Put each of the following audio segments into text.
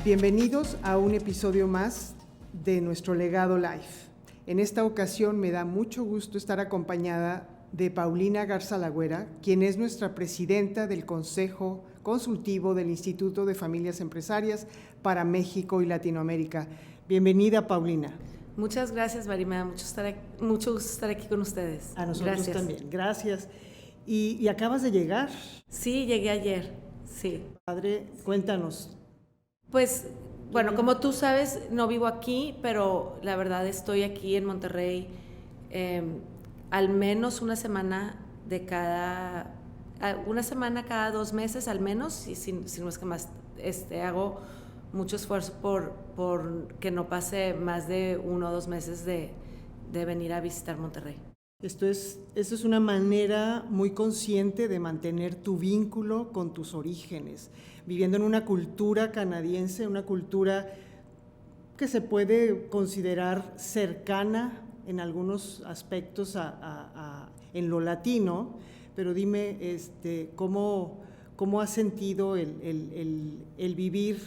Bienvenidos a un episodio más de nuestro Legado Life. En esta ocasión me da mucho gusto estar acompañada de Paulina Garza Lagüera, quien es nuestra presidenta del Consejo Consultivo del Instituto de Familias Empresarias para México y Latinoamérica. Bienvenida, Paulina. Muchas gracias, Mari. Me da mucho gusto estar aquí con ustedes. A nosotros gracias. También. Gracias. ¿Y acabas de llegar? Sí, llegué ayer. Sí. Padre, cuéntanos. Pues, bueno, como tú sabes, no vivo aquí, pero la verdad estoy aquí en Monterrey al menos una semana cada 2 meses al menos, y si no es que más, hago mucho esfuerzo por que no pase más de 1 o 2 meses de venir a visitar Monterrey. Esto es una manera muy consciente de mantener tu vínculo con tus orígenes, viviendo en una cultura canadiense, una cultura que se puede considerar cercana en algunos aspectos en lo latino, pero dime cómo has sentido el vivir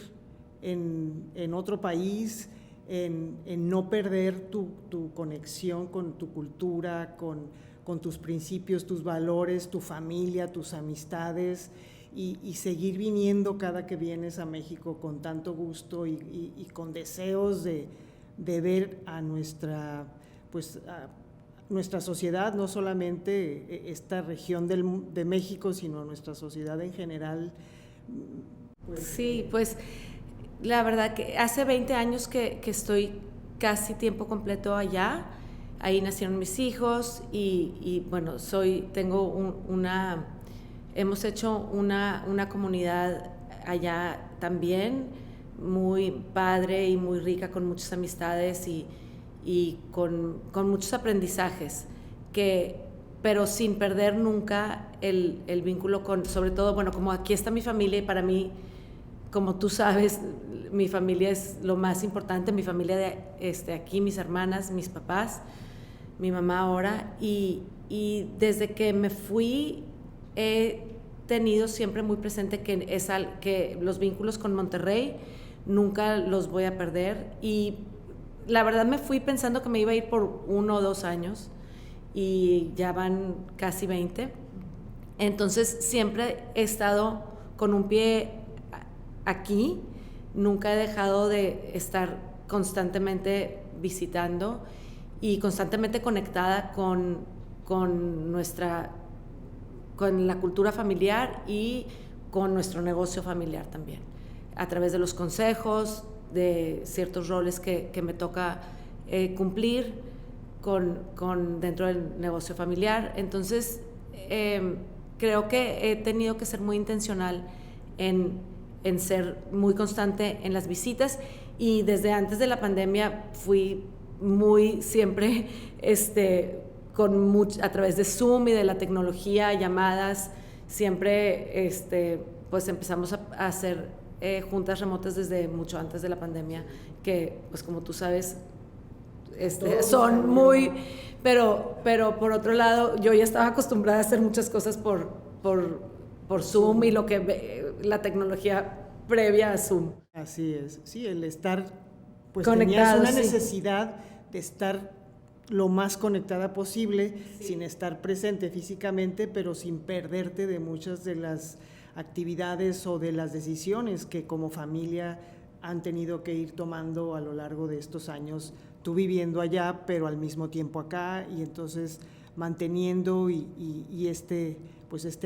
en otro país, en no perder tu conexión con tu cultura, con tus principios, tus valores, tu familia, tus amistades, y seguir viniendo cada que vienes a México con tanto gusto y con deseos de ver a nuestra sociedad, no solamente esta región de México, sino nuestra sociedad en general. Sí, pues la verdad que hace 20 años que estoy casi tiempo completo allá. Ahí nacieron mis hijos y bueno, hemos hecho una comunidad allá también muy padre y muy rica, con muchas amistades y con muchos aprendizajes, pero sin perder nunca el vínculo sobre todo, bueno, como aquí está mi familia, y para mí, como tú sabes, mi familia es lo más importante, mi familia de aquí, mis hermanas, mis papás, mi mamá ahora, y desde que me fui he tenido siempre muy presente que los vínculos con Monterrey nunca los voy a perder, y la verdad me fui pensando que me iba a ir por 1 o 2 años y ya van casi 20, entonces siempre he estado con un pie aquí, nunca he dejado de estar constantemente visitando y constantemente conectada con la cultura familiar y con nuestro negocio familiar también, a través de los consejos, de ciertos roles que me toca cumplir dentro del negocio familiar. Entonces, creo que he tenido que ser muy intencional en ser muy constante en las visitas, y desde antes de la pandemia fui muy siempre a través de Zoom y de la tecnología, llamadas, siempre pues empezamos a hacer juntas remotas desde mucho antes de la pandemia, que pues como tú sabes son muy, pero por otro lado yo ya estaba acostumbrada a hacer muchas cosas por Zoom y la tecnología previa a Zoom. Así es, sí, el estar, pues conectado, tenías una necesidad de estar lo más conectada posible, sin estar presente físicamente, pero sin perderte de muchas de las actividades o de las decisiones que como familia han tenido que ir tomando a lo largo de estos años, tú viviendo allá, pero al mismo tiempo acá, y entonces manteniendo este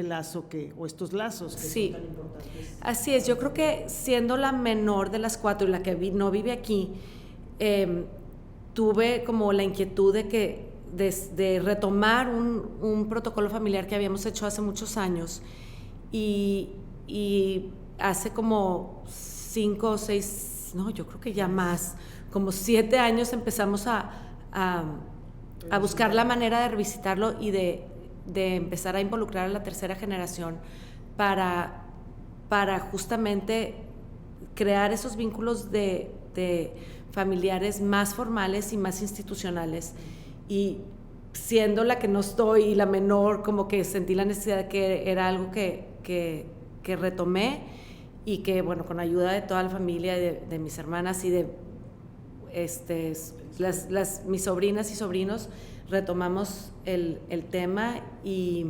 lazo o estos lazos que sí, son tan importantes. Así es, yo creo que siendo la menor de las 4 y la que no vive aquí, tuve como la inquietud de retomar un protocolo familiar que habíamos hecho hace muchos años, y hace como 5 o 6, no, yo creo que ya más, como 7 años empezamos a buscar la manera de revisitarlo y de empezar a involucrar a la tercera generación para justamente crear esos vínculos de familiares más formales y más institucionales. Y siendo la que no estoy y la menor, como que sentí la necesidad de que era algo que retomé, y que, bueno, con ayuda de toda la familia, de mis hermanas y de mis sobrinas y sobrinos, retomamos el tema y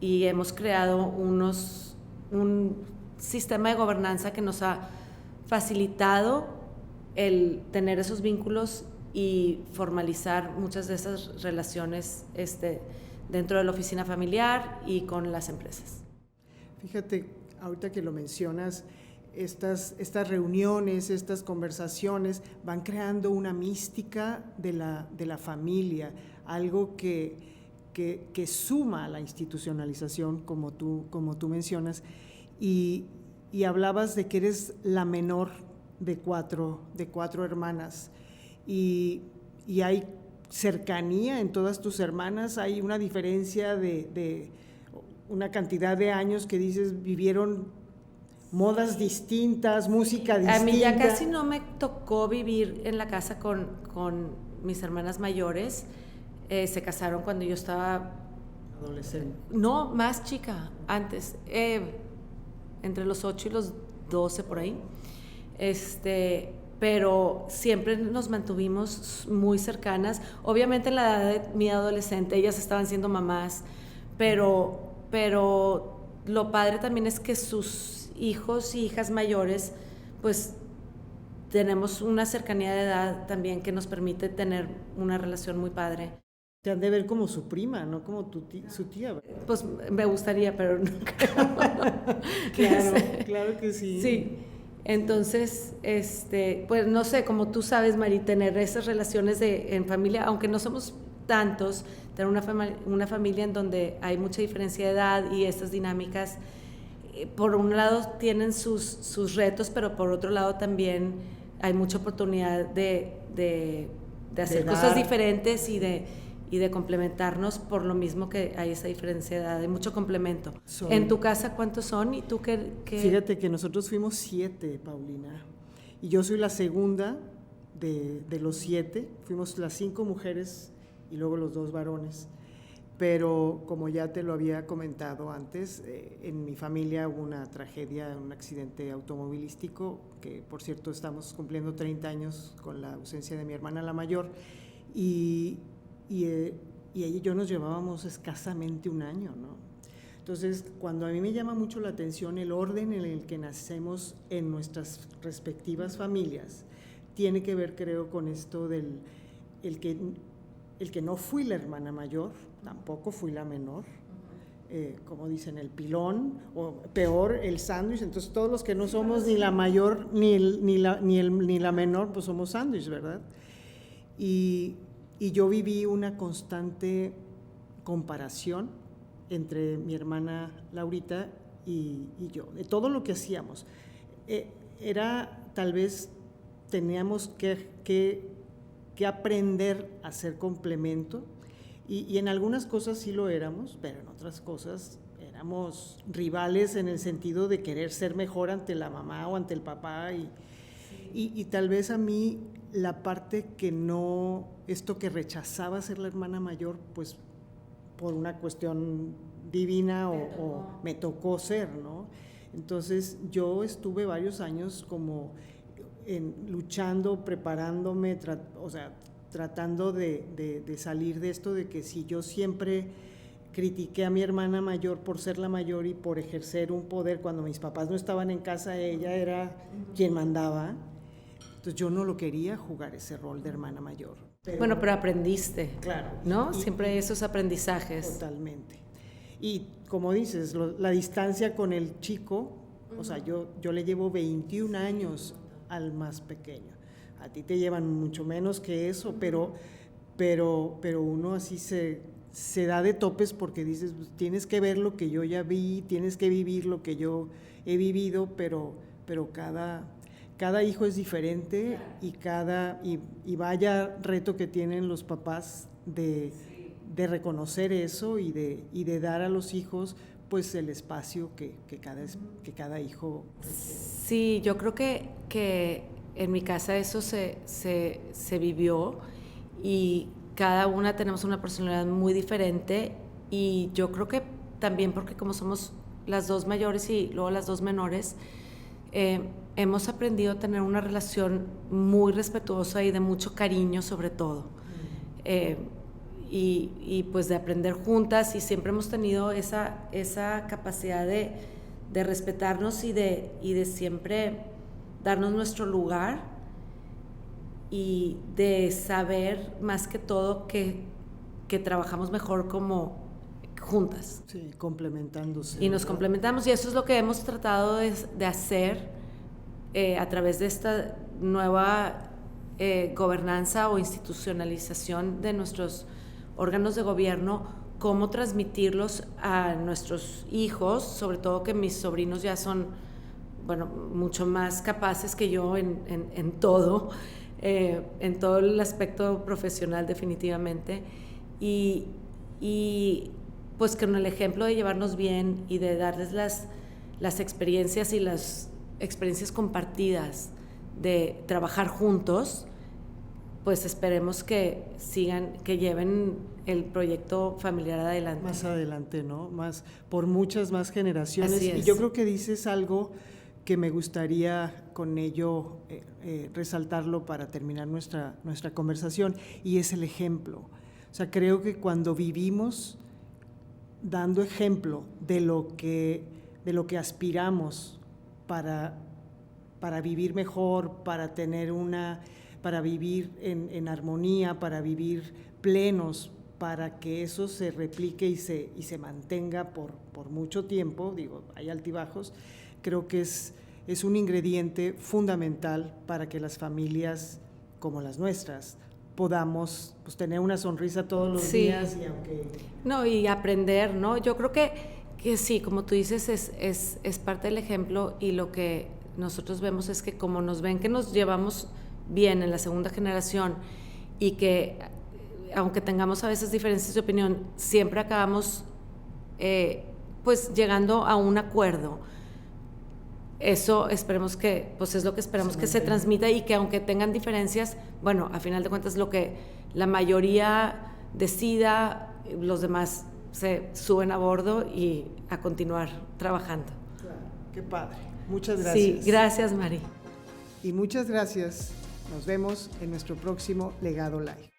hemos creado un sistema de gobernanza que nos ha facilitado el tener esos vínculos y formalizar muchas de esas relaciones dentro de la oficina familiar y con las empresas. Fíjate, ahorita que lo mencionas, estas reuniones, estas conversaciones van creando una mística de la familia, algo que suma a la institucionalización, como tú mencionas, y hablabas de que eres la menor de cuatro hermanas, y hay cercanía en todas tus hermanas, hay una diferencia de una cantidad de años que dices vivieron modas distintas, música distinta. A mí ya casi no me tocó vivir en la casa con mis hermanas mayores. Se casaron cuando yo estaba adolescente. No, más chica, antes, entre los 8 y los 12 por ahí. Pero siempre nos mantuvimos muy cercanas. Obviamente en la edad de mi adolescente ellas estaban siendo mamás, pero lo padre también es que sus hijos y hijas mayores, pues tenemos una cercanía de edad también que nos permite tener una relación muy padre. Te han de ver como su prima, no como su tía, ¿verdad? Pues me gustaría, pero no creo. Claro que sí. Sí. Entonces, pues no sé, como tú sabes, Mari, tener esas relaciones en familia, aunque no somos tantos, tener una familia en donde hay mucha diferencia de edad y estas dinámicas, por un lado tienen sus retos, pero por otro lado también hay mucha oportunidad de hacer cosas diferentes y de complementarnos, por lo mismo que hay esa diferencia de edad, hay mucho complemento. ¿En tu casa cuántos son? ¿Y tú qué? Fíjate que nosotros fuimos 7, Paulina, y yo soy la segunda de los 7, fuimos las 5 mujeres y luego los 2 varones, pero como ya te lo había comentado antes, en mi familia hubo una tragedia, un accidente automovilístico, que por cierto estamos cumpliendo 30 años con la ausencia de mi hermana la mayor, y ella y yo nos llevábamos escasamente un año, ¿no? Entonces, cuando a mí me llama mucho la atención el orden en el que nacemos en nuestras respectivas familias, tiene que ver, creo, con esto del el que no fui la hermana mayor, tampoco fui la menor, como dicen, el pilón, o peor, el sándwich. Entonces, todos los que no somos ni la mayor ni la menor, pues somos sándwich, ¿verdad? Y yo viví una constante comparación entre mi hermana Laurita y yo, de todo lo que hacíamos. Era, tal vez, teníamos que aprender a ser complemento, y en algunas cosas sí lo éramos, pero en otras cosas éramos rivales en el sentido de querer ser mejor ante la mamá o ante el papá, y tal vez a mí la parte que no, esto que rechazaba ser la hermana mayor, pues por una cuestión divina o me tocó ser, ¿no? Entonces yo estuve varios años como luchando, preparándome, tratando de salir de esto, de que si yo siempre critiqué a mi hermana mayor por ser la mayor y por ejercer un poder, cuando mis papás no estaban en casa, ella era quien mandaba. Entonces yo no lo quería jugar ese rol de hermana mayor. Pero aprendiste. Claro. ¿No? Siempre esos aprendizajes. Totalmente. Y como dices, la distancia con el chico, o sea, yo le llevo 21 años al más pequeño. A ti te llevan mucho menos que eso, pero uno así se da de topes, porque dices, pues, tienes que ver lo que yo ya vi, tienes que vivir lo que yo he vivido, pero cada hijo es diferente, y vaya reto que tienen los papás de reconocer eso y de dar a los hijos, pues, el espacio que cada hijo requiere. Sí, yo creo que en mi casa eso se vivió, y cada una tenemos una personalidad muy diferente, y yo creo que también porque como somos las dos mayores y luego las dos menores, hemos aprendido a tener una relación muy respetuosa y de mucho cariño sobre todo. Y pues de aprender juntas, y siempre hemos tenido esa capacidad de respetarnos y de siempre darnos nuestro lugar, y de saber más que todo que trabajamos mejor como juntas. Sí, complementándose. Y nos complementamos, y eso es lo que hemos tratado de hacer a través de esta nueva gobernanza o institucionalización de nuestros órganos de gobierno, cómo transmitirlos a nuestros hijos, sobre todo que mis sobrinos ya son, bueno, mucho más capaces que yo en todo el aspecto profesional definitivamente, y pues con el ejemplo de llevarnos bien y de darles las experiencias y las experiencias compartidas de trabajar juntos, pues esperemos que sigan, que lleven el proyecto familiar adelante. Más adelante, ¿no? Por muchas más generaciones. Así es. Y yo creo que dices algo que me gustaría con ello resaltarlo para terminar nuestra conversación, y es el ejemplo. O sea, creo que cuando vivimos dando ejemplo de lo que aspiramos para vivir mejor, para vivir en armonía, para vivir plenos, para que eso se replique y se mantenga por mucho tiempo, digo, hay altibajos, creo que es un ingrediente fundamental para que las familias como las nuestras podamos pues, tener una sonrisa todos los días. Y aprender, ¿no? Yo creo que sí, como tú dices, es parte del ejemplo, y lo que nosotros vemos es que como nos ven que nos llevamos bien en la segunda generación, y que aunque tengamos a veces diferencias de opinión, siempre acabamos pues llegando a un acuerdo. Eso esperemos que, pues es lo que esperamos que se transmita, y que aunque tengan diferencias, bueno, a final de cuentas lo que la mayoría decida, los demás se suben a bordo y a continuar trabajando. Claro, qué padre. Muchas gracias. Sí, gracias, Mari. Y muchas gracias. Nos vemos en nuestro próximo Legado Live.